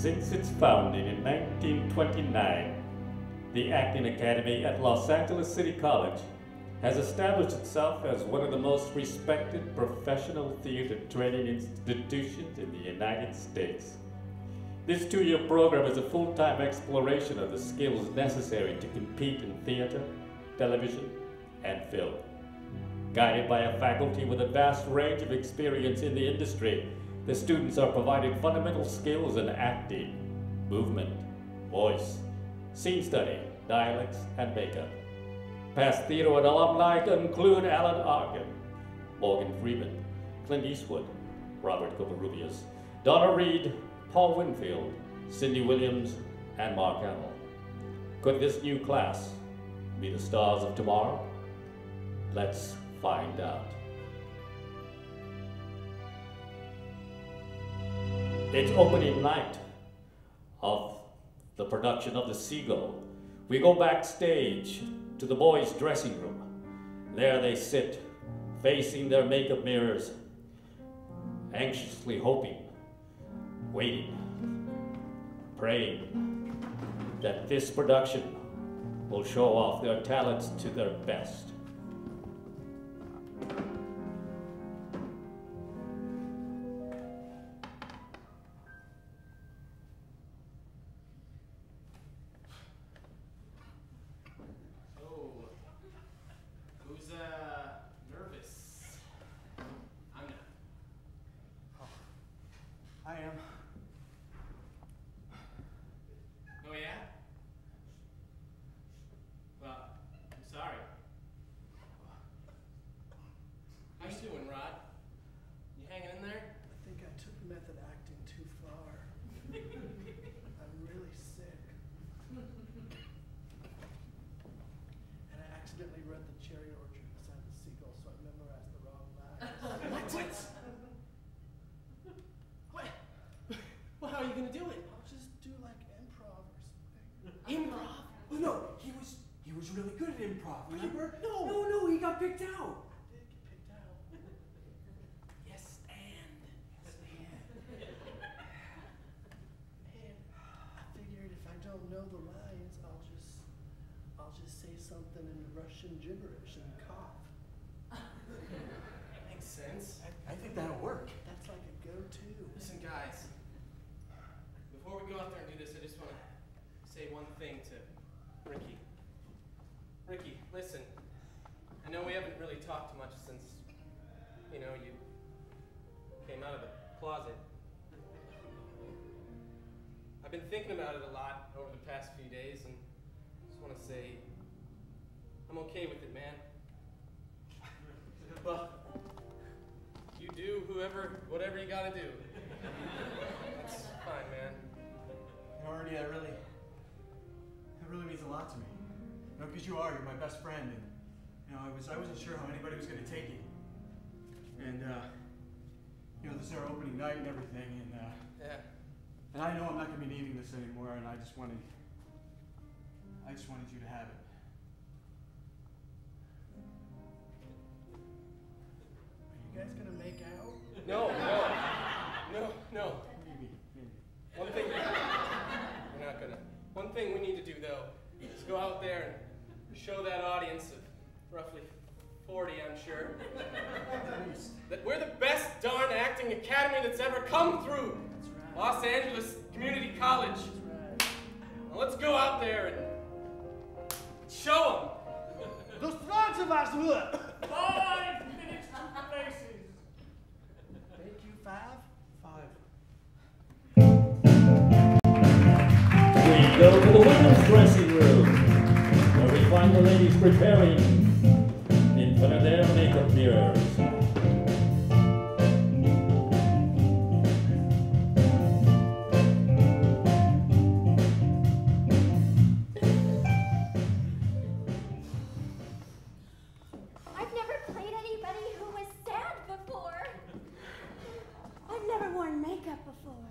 Since its founding in 1929, the Acting Academy at Los Angeles City College has established itself as one of the most respected professional theater training institutions in the United States. This 2-year program is a full-time exploration of the skills necessary to compete in theater, television, and film. Guided by a faculty with a vast range of experience in the industry, the students are provided fundamental skills in acting, movement, voice, scene study, dialects, and makeup. Past theater and alumni include Alan Arkin, Morgan Freeman, Clint Eastwood, Robert Covarrubias, Donna Reed, Paul Winfield, Cindy Williams, and Mark Hamill. Could this new class be the stars of tomorrow? Let's find out. It's opening night of the production of The Seagull. We go backstage to the boys' dressing room. There they sit, facing their makeup mirrors, anxiously hoping, waiting, praying that this production will show off their talents to their best. Something in Russian gibberish and cough. Makes sense. I think that'll work. That's like a go-to. Listen, guys. Before we go out there and do this, I just want to say one thing to Ricky. Ricky, listen. I know we haven't really talked much since, you know, you came out of the closet. I've been thinking about it a lot over the past few days, and I just want to say I'm okay with it, man. Well, you do whatever you gotta do. That's fine, man. You know, Ernie, that really means a lot to me. You know, because you're my best friend, and you know, I wasn't sure how anybody was gonna take it. And you know, this is our opening night and everything, and yeah. And I know I'm not gonna be needing this anymore, and I just wanted you to have it. You guys gonna make out? No. Maybe. One thing, we're not gonna. One thing we need to do though is go out there and show that audience of roughly 40, I'm sure, that we're the best darn acting academy that's ever come through Los Angeles Community College. Now let's go out there and show them. Those frogs of us would. 5 minutes to places. Thank you, 5. We go to the women's dressing room, where we find the ladies preparing in front of their makeup mirrors. I've never played anybody who was sad before. I've never worn makeup before.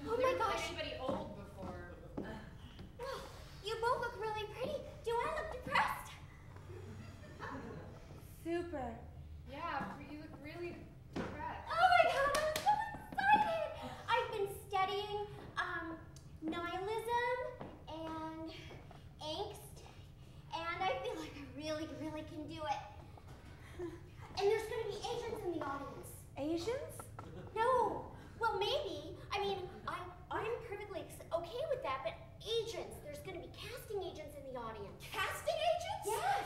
Oh my gosh. Anybody old before? Well, you both look really pretty. Do I look depressed? Super. Yeah, you look really depressed. Oh my god, I'm so excited! I've been studying Asians? No. Well, maybe. I mean, I'm perfectly okay with that, but agents, there's going to be casting agents in the audience. Casting agents? Yes.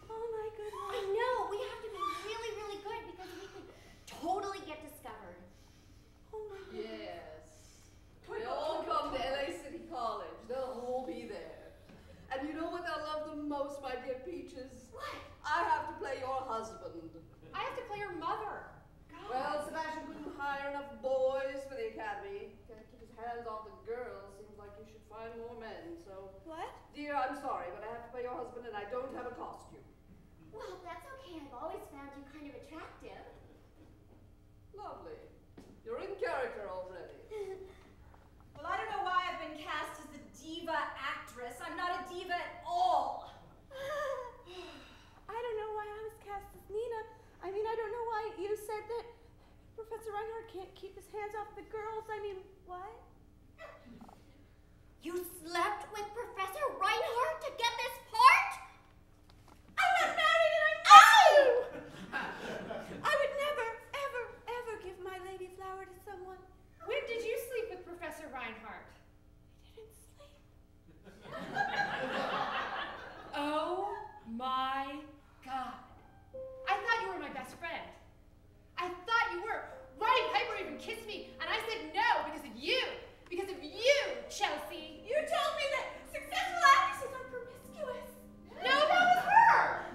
Oh my goodness. I know. We have to be really, really good because we could totally get discovered. Oh my goodness. Yes. They all come to LA City College. They'll all be there. And you know what I love the most, my dear Peaches? What? I have to play your husband. I have to play your mother. God. Well, Sebastian couldn't hire enough boys for the academy. Can't keep his hands off the girls. Seems like you should find more men, so... What? Dear, I'm sorry, but I have to play your husband and I don't have a costume. Well, that's okay. I've always found you kind of attractive. Lovely. You're in character already. Well, I don't know why I've been cast as the diva actress. I'm not a diva at all. I don't know why I was cast as Nina. I mean, I don't know why you said that Professor Reinhart can't keep his hands off the girls. I mean, what? You slept with Professor Reinhart to get this part? I'm not married and I'm not. I would never, ever, ever give my lady flower to someone. When did you sleep with Professor Reinhart? I didn't sleep. Oh my God. I thought you were my best friend. I thought you were. Roddy Piper even kissed me, and I said no because of you. Because of you, Chelsea. You told me that successful actresses are promiscuous. No, that was her.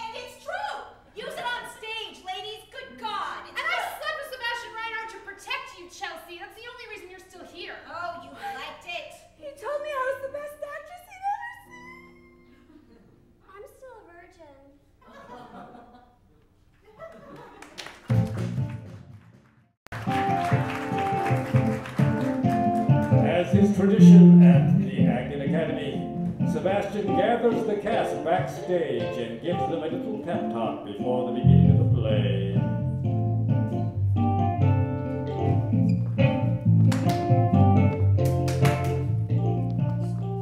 And it's true. Use it on stage, ladies. Good God. And I slept with Sebastian Reinhart to protect you, Chelsea. That's the only reason you're still here. Oh, you liked it. He told me I was the best actress he'd ever seen. I'm still a virgin. As is tradition at the Acting Academy, Sebastian gathers the cast backstage and gives them a little pep talk before the beginning of the play.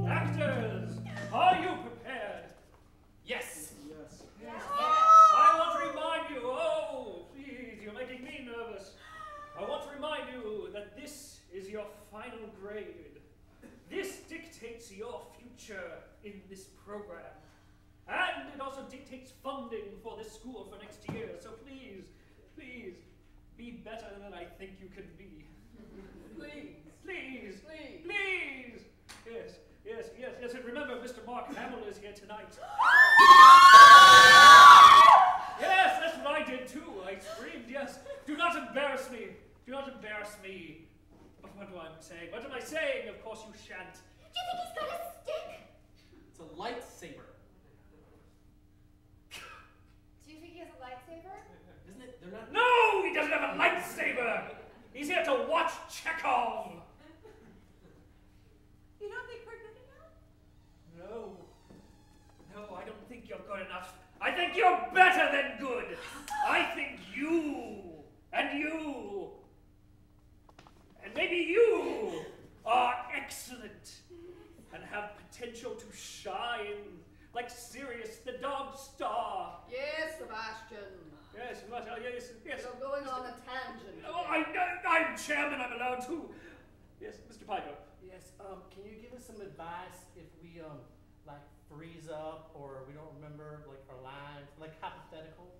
Actors, are you prepared? Yes. Yes. I want to remind you, oh, please, you're making me nervous. I want to remind you that this is your final grade. This dictates your future in this program. And it also dictates funding for this school for next year. So please, please, be better than I think you can be. Please. Please, Please. please. Yes, yes, yes, yes. And remember, Mr. Mark Hamill is here tonight. Yes, that's what I did too. I screamed, yes. Do not embarrass me. Do not embarrass me. But what am I saying? What am I saying? Of course you shan't. Do you think he's got a stick? It's a lightsaber. Do you think he has a lightsaber? Isn't it? They're not. No, he doesn't have a lightsaber. He's here to watch Chekhov. You don't think we're good enough? No. No, I don't think you're good enough. I think you're better than good. I think you and you and maybe you are excellent and have potential to shine like Sirius the Dog Star. Yes, Sebastian. Yes, what? Yes, yes. You're going on a tangent. Oh, I'm chairman. I'm allowed to. Yes, Mr. Piper. Yes. Can you give us some advice if we like freeze up or we don't remember like our lines, like hypothetical?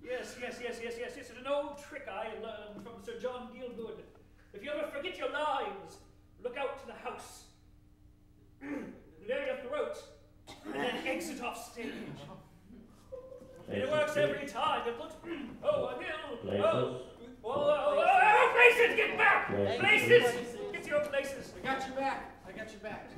Yes. It's an old trick I learned from Sir John Gielgud. If you ever forget your lines, look out to the house, clear your throat, and then exit off stage. It works every time. It looks. Oh, a hill. Oh, places, get back! Places, get to your places. I got your back. I got your back.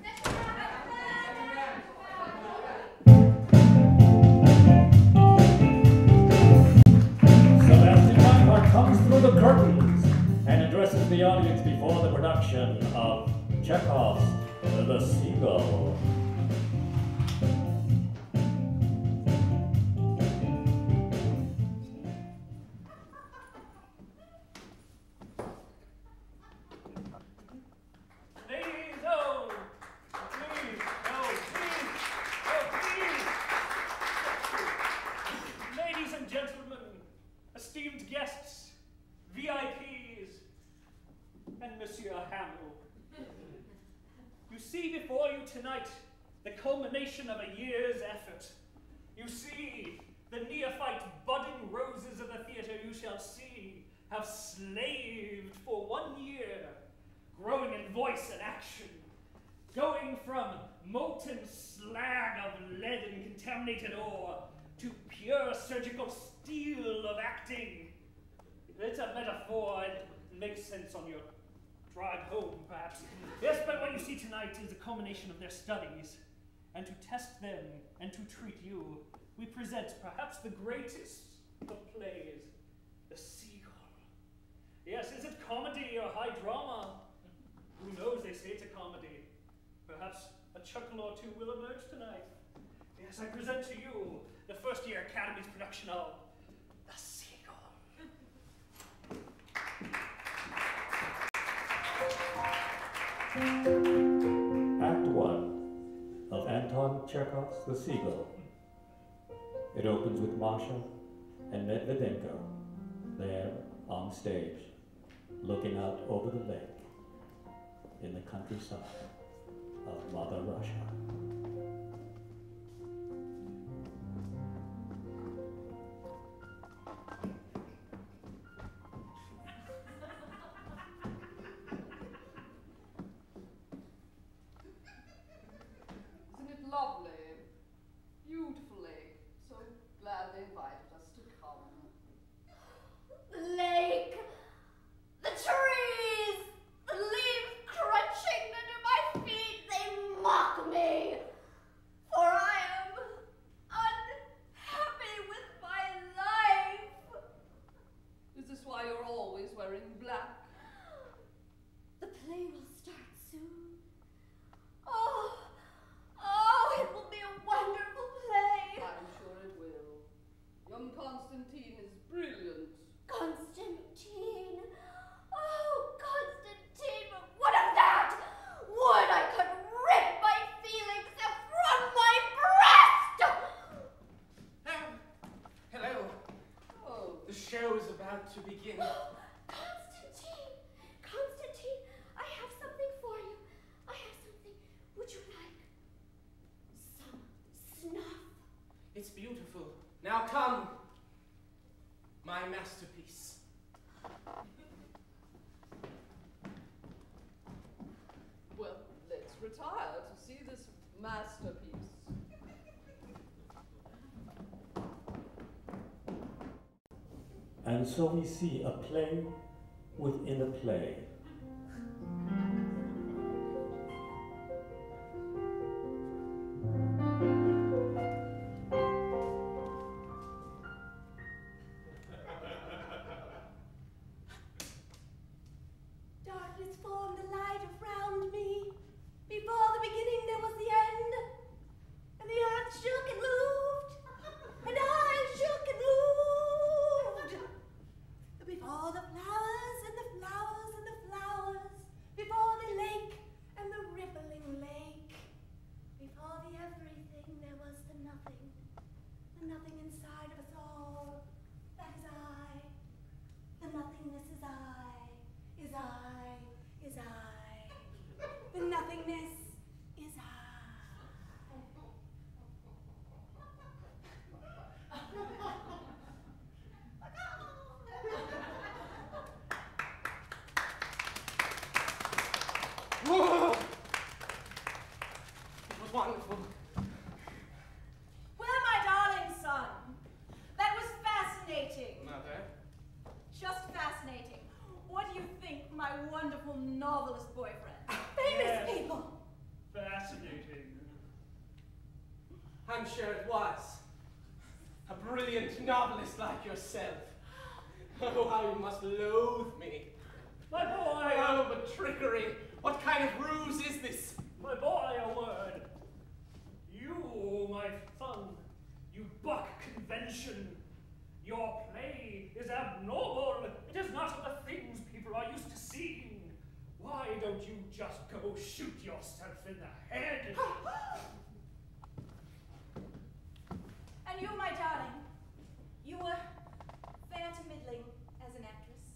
Sebastian Reinhart comes through the curtains and addresses the audience before the production of Chekhov's The Seagull. culmination of a year's effort. You see, the neophyte budding roses of the theatre you shall see have slaved for 1 year, growing in voice and action, going from molten slag of lead and contaminated ore to pure surgical steel of acting. It's a metaphor. It makes sense on your drive home, perhaps. Yes, but what you see tonight is a culmination of their studies. And to test them and to treat you, we present perhaps the greatest of plays, The Seagull. Yes, is it comedy or high drama? Who knows? They say it's a comedy. Perhaps a chuckle or two will emerge tonight. Yes, I present to you the first year Academy's production of The Seagull. Act 1 of Anton Chekhov's The Seagull. It opens with Masha and Medvedenko there on stage, looking out over the lake in the countryside of Mother Russia. Isn't it lovely? Beautiful lake. So glad they invited us to come. The lake, the trees, the leaves crunching under my feet, they mock me. For I am unhappy with my life. Is this why you're always wearing black? The play will start soon. Oh, it will be a wonderful play. I'm sure it will. Young Constantine is brilliant. Constantine. Oh, Constantine, but what of that? Would I could rip my feelings from my breast! Hello. Oh, The show is about to begin. Constantine, Constantine, I have something for you. I have something. Would you like some snuff? It's beautiful. Now come. My masterpiece. well, let's retire to see this masterpiece. And so we see a play within a play. Darkness formed a light around me. Before the beginning there was the end. And the earth shook and moved. And I shook and moved. Before the flowers and the flowers and the flowers. Before the lake and the rippling lake. Before the everything there was the nothing. The nothing inside of us all. That is I. The nothingness is I. Is I. Is I. The nothingness is I. Whoa! It was wonderful. Well, my darling son, that was fascinating. Mother. Just fascinating. What do you think, my wonderful novelist boyfriend? Famous Yes. people. Fascinating. I'm sure it was. A brilliant novelist like yourself. Oh, how you must loathe me. My boy, Oh, but trickery. What kind of ruse is this? my boy, a word. You, my son, you buck convention. Your play is abnormal. It is not of the things people are used to seeing. Why don't you just go shoot yourself in the head? And you, my darling, you were fair to middling as an actress.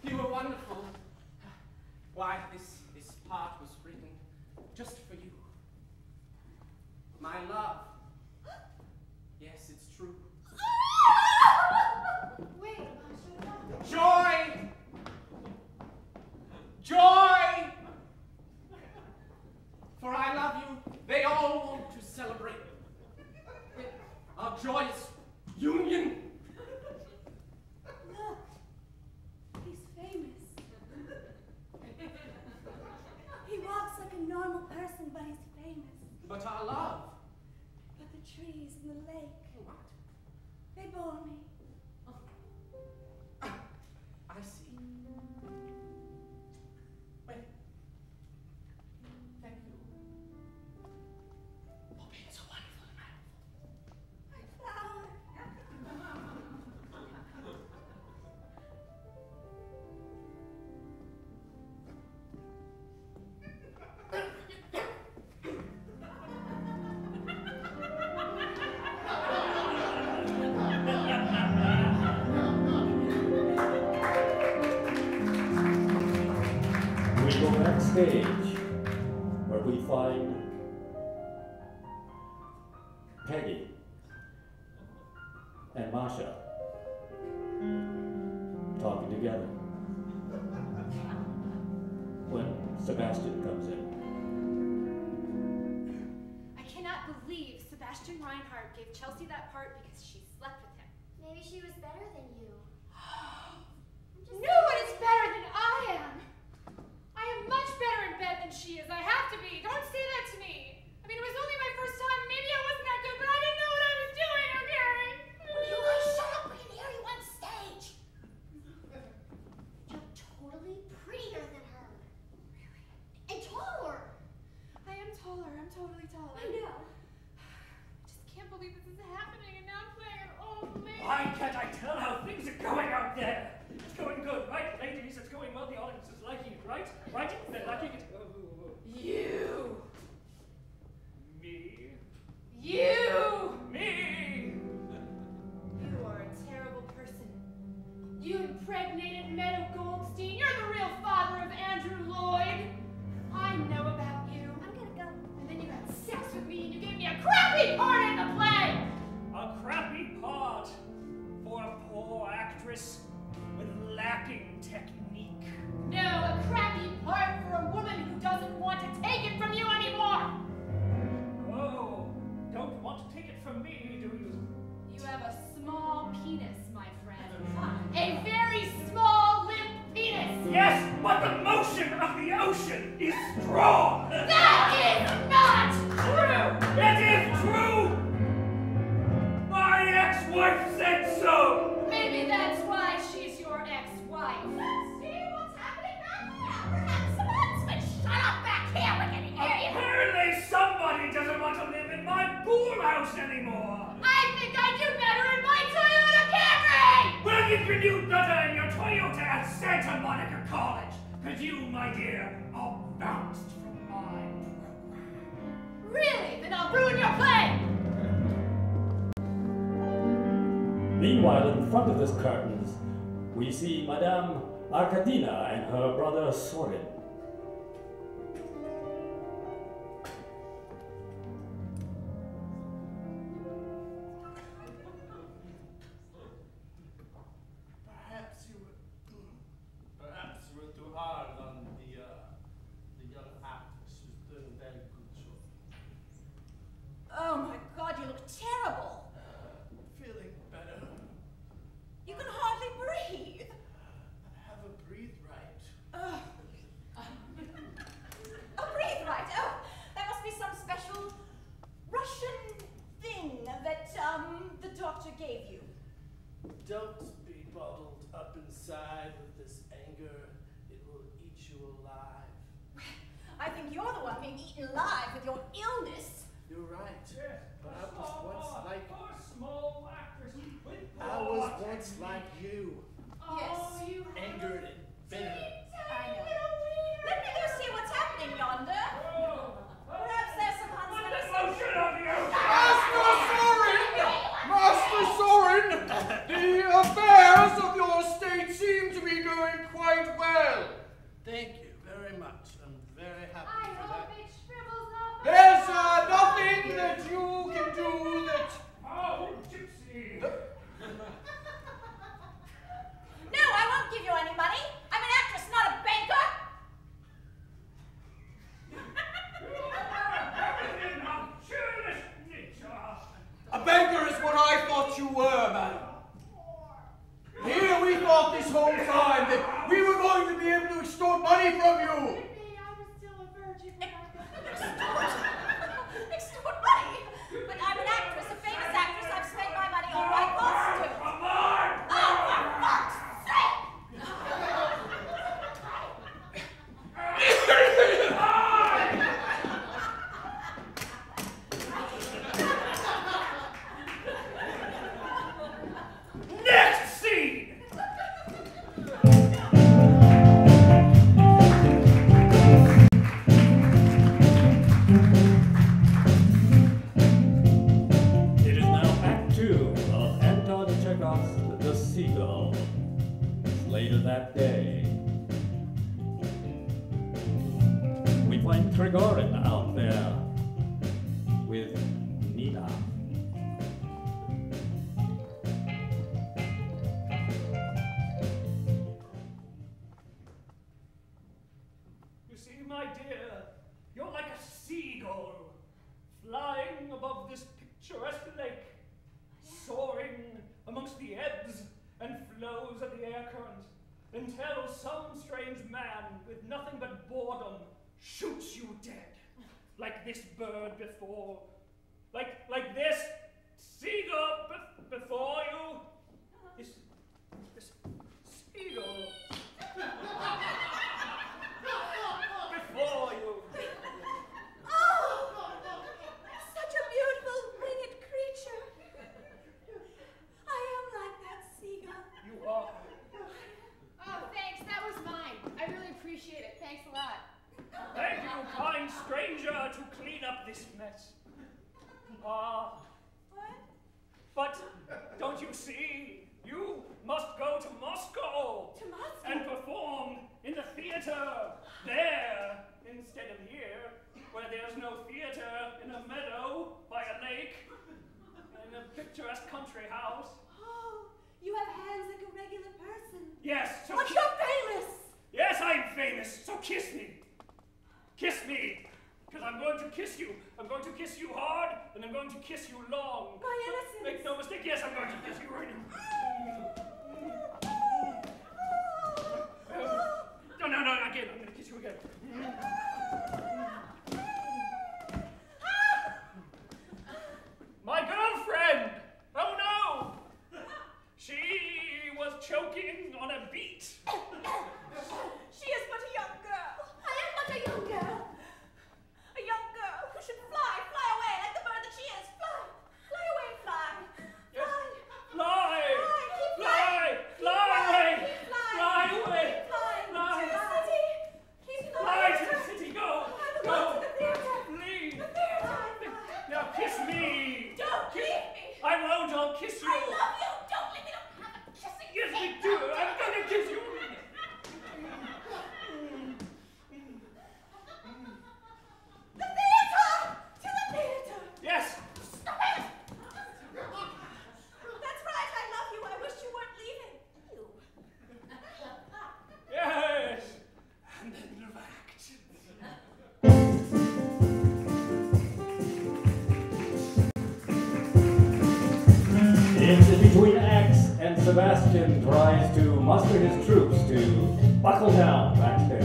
You were wonderful. Why, this part was written just for you. love? But the trees and the lake, What? they bore me. I see. Wait. Thank you. For being so wonderful and helpful. My flower. We go backstage, where we find Peggy and Masha talking together. When Sebastian comes in, I cannot believe Sebastian Reinhart gave Chelsea that part because she slept with him. Maybe she was better than you. No one is better than I am. I am much better in bed than she is. I have to be. Don't say that to me. I mean, it was only my first time. Maybe I wasn't that good, but I didn't know what I was doing, okay? You guys shut up, we can hear you on stage. You're totally prettier than her. Really? And taller. I am taller. I'm totally taller. I know. I just can't believe this is happening, and now I'm playing an old lady. Why can't I tell how things are going out there? It's going good, right, ladies? It's going well. The audience is liking it, right? Right? They're liking it. You. Me. You. Me. You are a terrible person. You impregnated Meadow Goldstein. You're the real father of Andrew Lloyd. I know about you. I'm gonna go. And then you had sex with me and you gave me a crappy part in the play. A crappy part for a poor actress with lacking technique. No, a crappy part for a woman who doesn't want to take it from you anymore. Oh, don't want to take it from me, do you? You have a small penis, my friend. A very small, limp penis. Yes, but the motion of the ocean is strong. That is not true. It is true. My ex-wife said so. Maybe that's why she's your ex-wife. See what's happening back there? Perhaps some huntsman. Shut up back here, we can hear you. Apparently somebody doesn't want to live in my pool house anymore. I think I do better in my Toyota Camry. Well, you can do better in your Toyota at Santa Monica College, because you, my dear, are bounced from my program. Really? Then I'll ruin your play. meanwhile, in front of the curtains, we see Madame Arkadina and her brother Sorin. Perhaps you were too hard on the young actress who's doing a very good job. Oh my God, you look terrible. Feeling better. You can hardly breathe. I haven't breathed right. Oh, breathe right. Oh, that must be some special Russian thing that the doctor gave you. Don't be bottled up inside with this anger. It will eat you alive. I think you're the one being eaten alive with your illness. You're right. Yes, But I was once like poor small actress with I was once like you. Oh, Yes. you Angered and bitter. I know. Let me go see what's happening yonder. Perhaps there's some huntsman. Motion of the ocean! Master Sorin! The affairs of your estate seem to be going quite well. Thank you very much. I'm very happy I for hope that. it shrivels up. There's nothing that you can do that... Oh, gypsy! No, I won't give you any money. I'm an actress, not a banker. A banker is what I thought you were, madam. Here we thought this whole time that we were going to be able to extort money from you. I was still a virgin when I got Extort money this picturesque lake, soaring amongst the ebbs and flows of the air current, until some strange man with nothing but boredom shoots you dead, like this bird before, like this seagull before you. This seagull before you. Oh, such a beautiful winged creature. I am like that seagull. You are. Oh, thanks. That was mine. I really appreciate it. Thanks a lot. Thank you, kind stranger, to clean up this mess. What? But don't you see? You must go to Moscow. To Moscow? And perform in the theater there instead of here, where there's no theater, in a meadow by a lake, in a picturesque country house. Oh, you have hands like a regular person. Yes. So but you're famous. Yes, I'm famous. So kiss me. Kiss me. Because I'm going to kiss you. I'm going to kiss you hard, and I'm going to kiss you long. My innocence. Make no mistake. Yes, I'm going to kiss you right now. No, again. I'm going to kiss you again. My girlfriend! Oh no! She was choking on a beet. She is but a young girl. I am but a young girl. A young girl who should fly away like the bird that she is. Fly away, fly. Yes. Fly. Fly away. Fly. Fly. To the city. Keep Fly to the city. Go. I will go to the theater. Please. The theater. Now kiss me. Don't leave me. I won't. I'll kiss you. I love you. Don't leave me. Don't have a kissing. Yes, we do. I'm going to kiss you. The theater. To the theater. Yes. Stop it. That's right. I love you. I wish you weren't leaving. You. Yes. And then the act. In between acts, and Sebastian tries to muster his troops to buckle down backstage.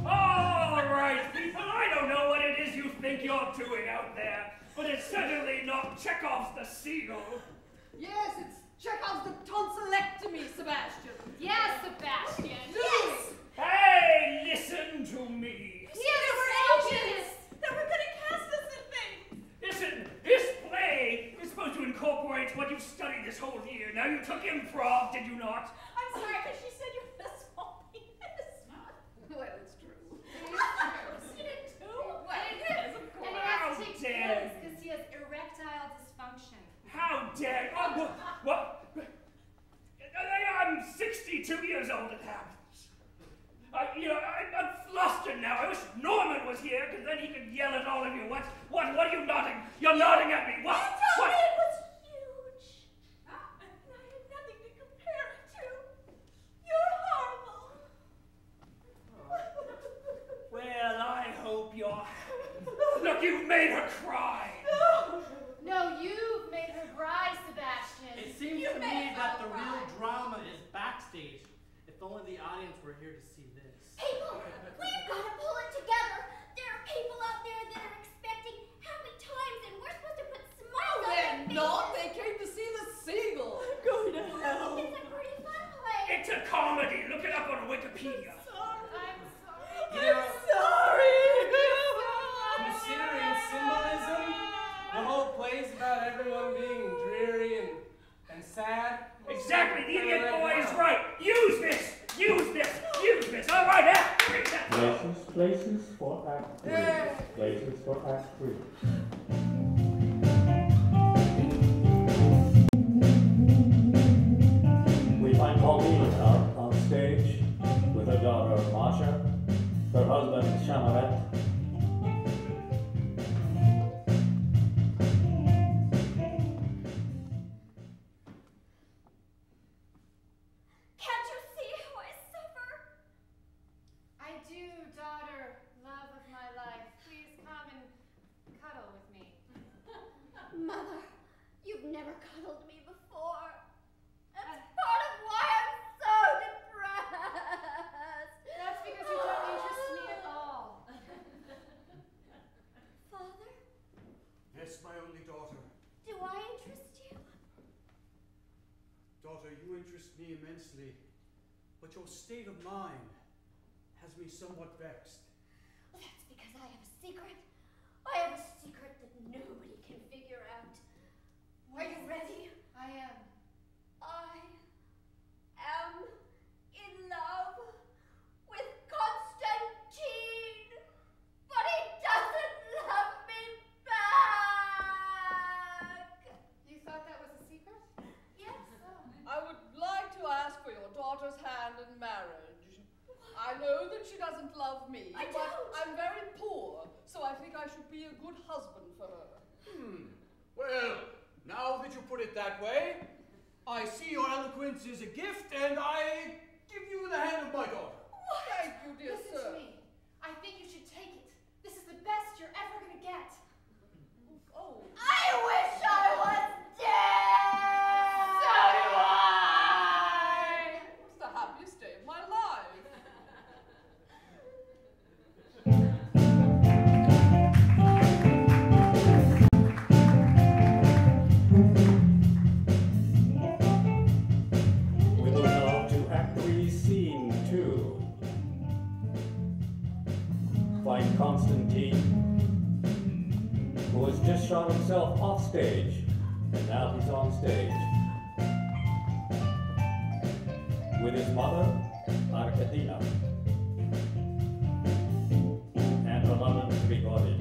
All right, people, I don't know what it is you think you're doing out there, but it's certainly not Chekhov's The Seagull. Yes, it's Chekhov's The Tonsillectomy, Sebastian. Yes, Sebastian. Yes. Hey, listen to me. There were agents that were going to cast us in things. Listen, this play is supposed to incorporate what you've studied this whole year. Now, you took improv, did you not? I'm sorry, but she said you had a small penis. Well, it's true. I've seen it too. Well, it is, of And course. he has How to take dare pills because he has erectile dysfunction. How dare you? What? I'm 62 years old at that. I'm flustered now. I wish Norman was here, because then he could yell at all of you. What are you nodding? You're nodding at me. What? You told What? me it was huge. And I had nothing to compare it to. You're horrible. Well, I hope you're happy. Look, you've made her cry. No, you've made her cry, Sebastian. It seems to me that the real drama is backstage. If only the audience were here to see this. People, we've got to pull it together. There are people out there that are expecting happy times, and we're supposed to put smiles on their They're faces. not. They came to see the seagull. Go to hell. It's a pretty fun play. It's a comedy. Look it up on Wikipedia. I'm sorry. You know, Sorry. Considering symbolism, the whole play's about everyone being dreary and sad. Exactly. The idiot Right boy is now. right. Use this. Use this. Use this. All right, Act 3. Places for Act 3. Places for Act 3. We find Pauline out on stage with her daughter Masha, her husband Shannon. Can't you see how I so me immensely, but your state of mind has me somewhat vexed. Well, that's because I have a secret. I have a secret that nobody can figure out. Are you ready? I am. I am in love with Constantine, but he doesn't love me back. You thought that was a secret? Yes. I would like to ask for your daughter's hand in marriage. I know that she doesn't love me, I but don't. I'm very poor, so I think I should be a good husband for her. Well, now that you put it that way, I see your eloquence is a gift, and I give you the hand of my daughter. Thank you, dear Listen sir. to me. I think you should take it. This is the best you're ever gonna get. Oh. I wish I was dead. So do I. It's the happiest day of my life. We move now to Act 3, Scene 2. Find Constantine, who has just shot himself off stage, and now he's on stage. With his mother, Arcadia, and her London to-be-body.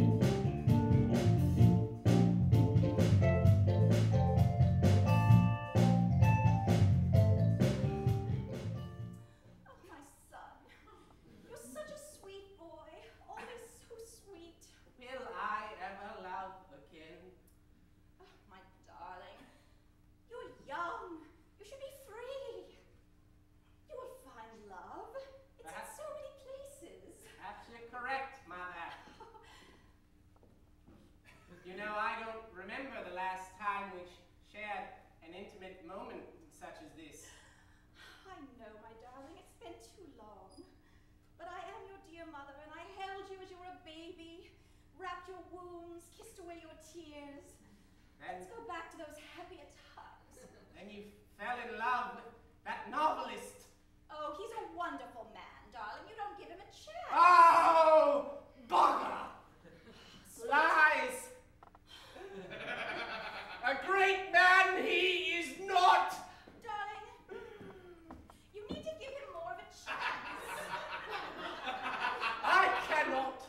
Oh, my son. You're such a sweet boy. Always so sweet. Will I ever love again? Oh, my darling. You're young. You should be free. You will find love. It's in Perhaps- so many places. Perhaps you're correct, Mother. You know, I don't remember the last time we shared an intimate moment such as this. I know, my darling. It's been too long. But I am your dear mother, and I held you as you were a baby, wrapped your wounds, kissed away your tears. Then, Let's go back to those happier times. then you fell in love with that novelist. Oh, he's a wonderful man, darling. You don't give him a chance. Oh, bugger! Lies! A great man he is not! Darling, you need to give him more of a chance. I cannot,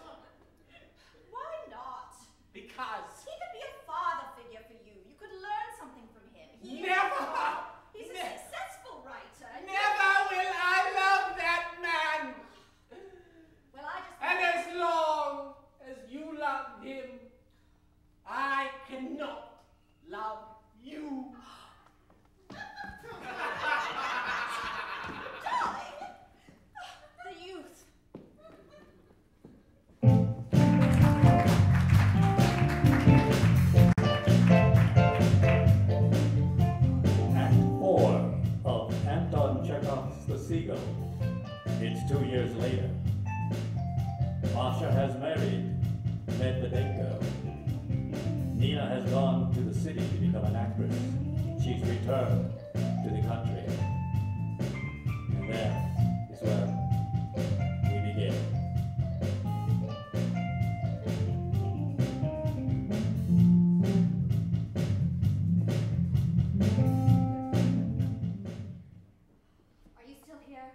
Why not? because He could be a father figure for you. You could learn something from him. never, He's a ne- successful writer. and you- never will I love that man. Well, I just... And as long as you love him, I cannot love you. Darling! The youth. Act 4 of Anton Chekhov's The Seagull. It's 2 years later. Masha has married Medvedenko. Nina has gone to the city to become an actress. She's returned to the country. And there is where we begin. Are you still here?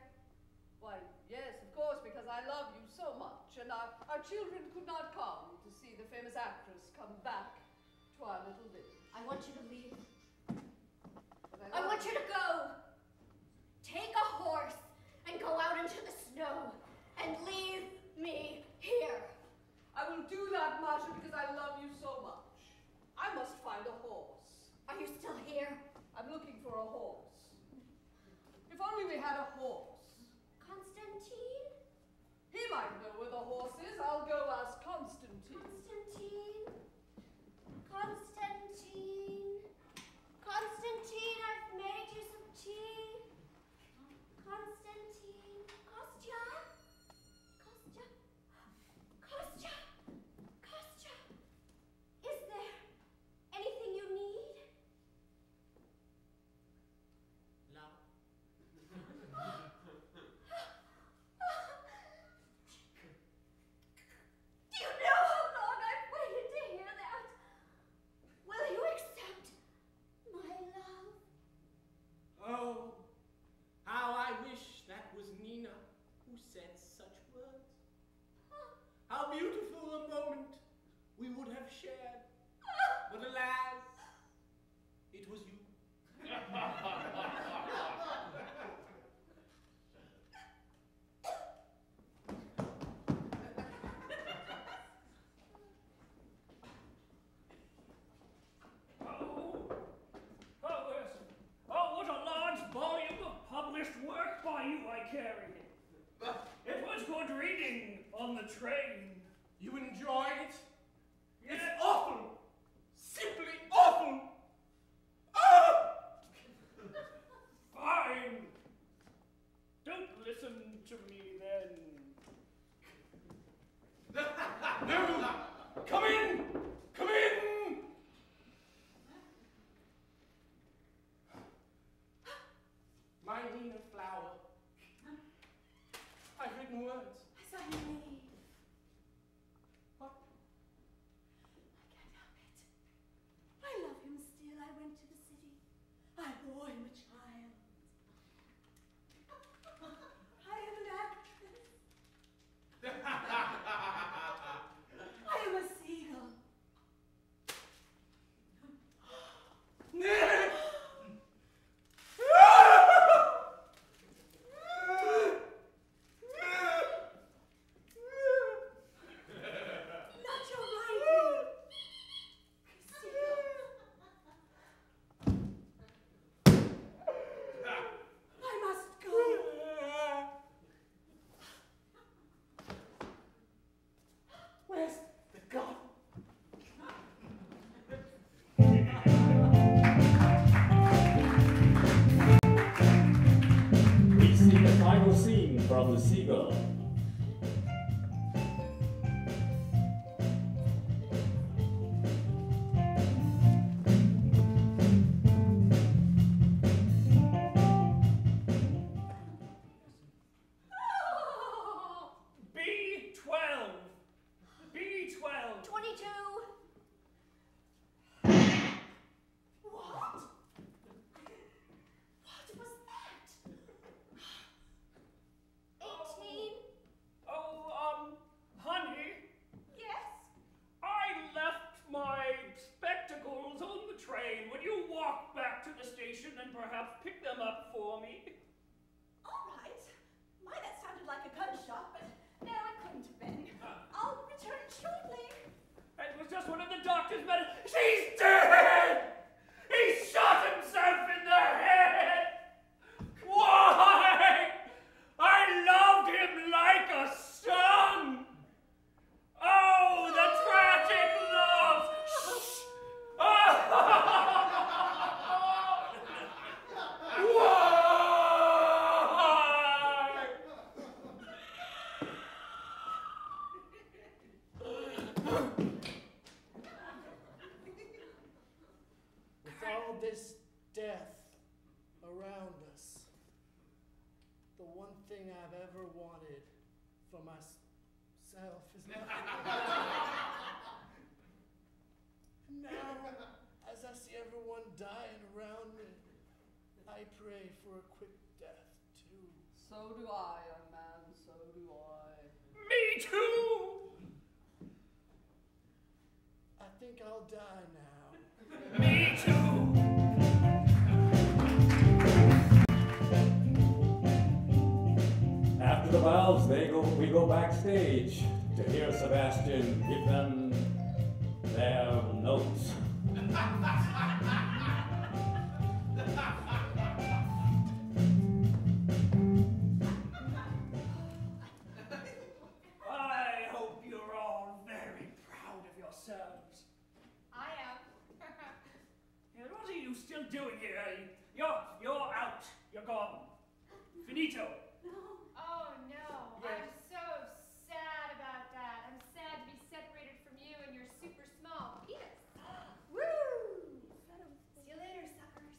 Why, yes, of course, because I love you so much, and our children could not come to see the famous actress come back to our little village. I want you to leave. But I want you to go. Take a horse and go out into the snow and leave me here. I will do that, Masha, because I love you so much. I must find a horse. Are you still here? I'm looking for a horse. If only we had a horse. Constantine? He might know where the horse is. I'll go ask Constantine. Constantine? Constantine? Constantine, I've made you some tea who said such words. How beautiful a moment we would have shared. But alas, it was you. What a large volume of published work by you I carry. It was good reading on the train. You enjoyed it? Yes. It's awful! Simply awful! Ah! Fine. Don't listen to me then. No! Come in! Come in! My Nina Flower. I've written words. I saw him leave. What? I can't help it. I love him still. I went to the city. I bore him a child. I am an actress. I am a seagull. Not your writing. I must go. Where's the gun? We see the final scene from The Seagull. B12. B12. 22. What? What was that? 18. Honey, Yes. I left my spectacles on the train. Would you walk back to the station and perhaps pick them up for me? All right. My, that sounded like a gunshot, but no, it couldn't have been. I'll return shortly. It was just one of the doctor's men. She's dead! He shot himself in the head! Why? I loved him like a son! Oh, the tragic love! Shh! Why? With all this death around us, the one thing I've ever wanted for myself is nothing. And now, as I see everyone dying around me, I pray for a quick death too. So do I, young man, so do I. Me too! I think I'll die now. Me too! After the valves, we go backstage to hear Sebastian give them their notes. I hope you're all very proud of yourselves. I am. Yeah, what are you still doing here? You're out. You're gone. Finito. Oh no, I'm so sad about that. I'm sad to be separated from you and your super small penis. Woo! See you later, suckers.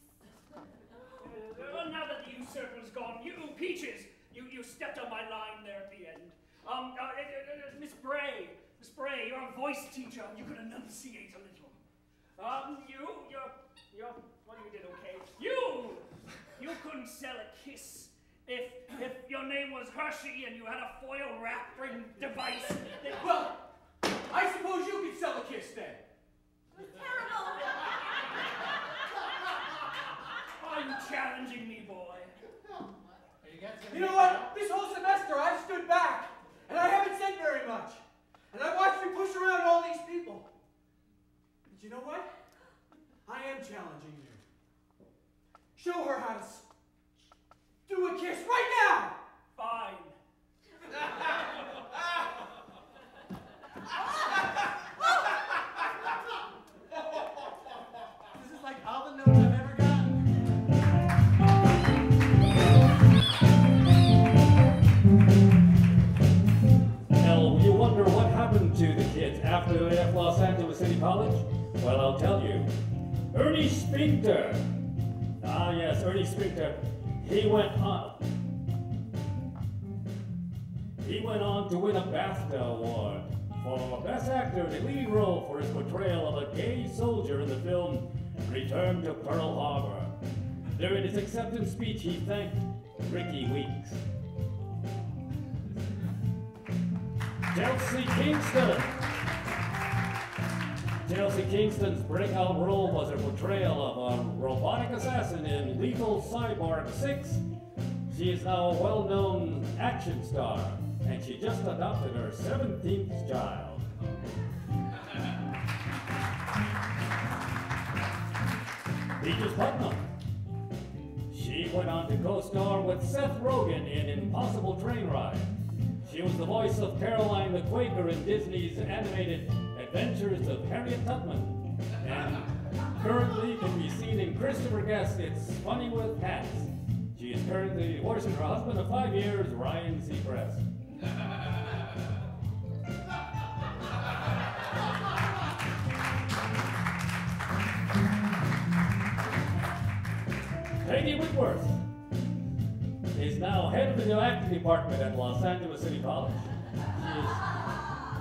Now that the usurper's gone, you Peaches, you stepped on my line there at the end. Miss Bray, you're a voice teacher. You could enunciate a little. Well, you did okay. You couldn't sell a kiss if your name was Hershey. brushy and you had a foil wrap ring device. Well, I suppose you could sell a kiss then. Terrible. Are you challenging me, boy? You know what? This whole semester I've stood back, and I haven't said very much. And I watched you push around all these people. But you know what? I am challenging you. Show her how to do a kiss right now! Fine. This is like all the notes I've ever gotten. Well, you wonder what happened to the kids after they left Los Angeles City College? Well, I'll tell you. Ernie Spincter. Ah, yes, Ernie Spincter. He went on to win a BAFTA award for Best Actor in a leading role for his portrayal of a gay soldier in the film Return to Pearl Harbor. During his acceptance speech, he thanked Ricky Weeks. Chelsea Kingston. Chelsea Kingston's breakout role was her portrayal of a robotic assassin in Lethal Cyborg 6. She is now a well-known action star, and she just adopted her 17th child. Peaches Putnam. She went on to co-star with Seth Rogen in Impossible Train Ride. She was the voice of Caroline the Quaker in Disney's animated Adventures of Harriet Tubman, and currently can be seen in Christopher Guest's It's Funny with Cats. She is currently divorcing her husband of 5 years, Ryan Seacrest. Peggy Whitworth is now head of the new acting department at Los Angeles City College.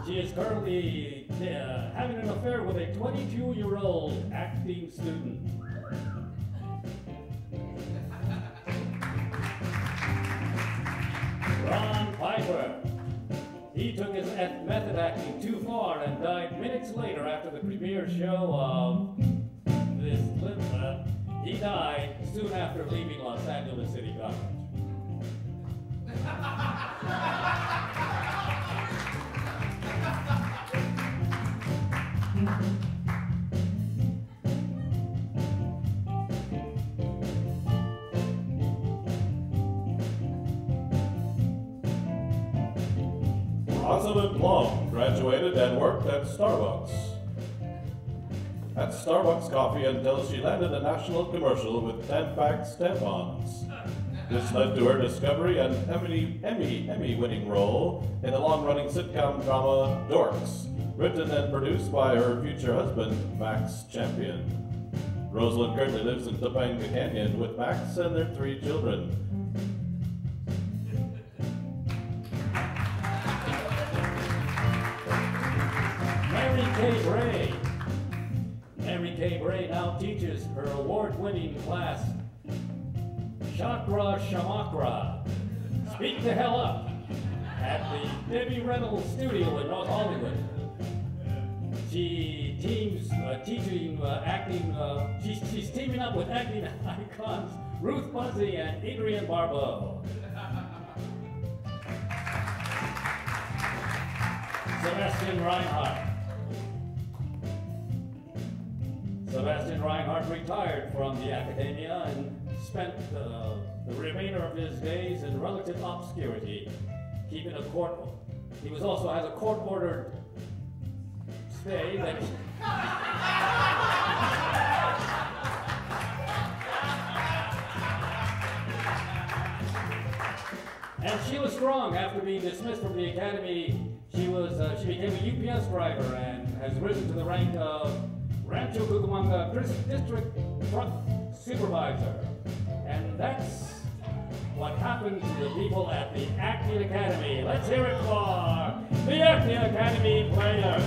She is currently having an affair with a 22-year-old acting student. Ron Piper. He took his method acting too far and died minutes later after the premiere show of this clip. He died soon after leaving Los Angeles City College. Rosaline Plum graduated and worked at Starbucks. At Starbucks Coffee until she landed a national commercial with Tampax tampons. This led to her discovery and Emmy-winning role in the long-running sitcom drama Dorks, written and produced by her future husband, Max Champion. Rosaline currently lives in Topanga Canyon with Max and their 3 children. Bray. Mary Kay Bray now teaches her award-winning class, Chakra Shamakra, Speak the Hell Up, at the Debbie Reynolds Studio in North Hollywood. She teams she's teaming up with acting icons Ruth Buzzy and Adrienne Barbeau. Sebastian Reinhart. Sebastian Reinhart retired from the academia and spent the remainder of his days in relative obscurity, keeping a court. He was also has a court-ordered stay that. And Sheila Strong, after being dismissed from the academy, she became a UPS driver and has risen to the rank of Rancho Cucamonga District Truck Supervisor. And that's what happened to the people at the Acme Academy. Let's hear it for the Acme Academy players.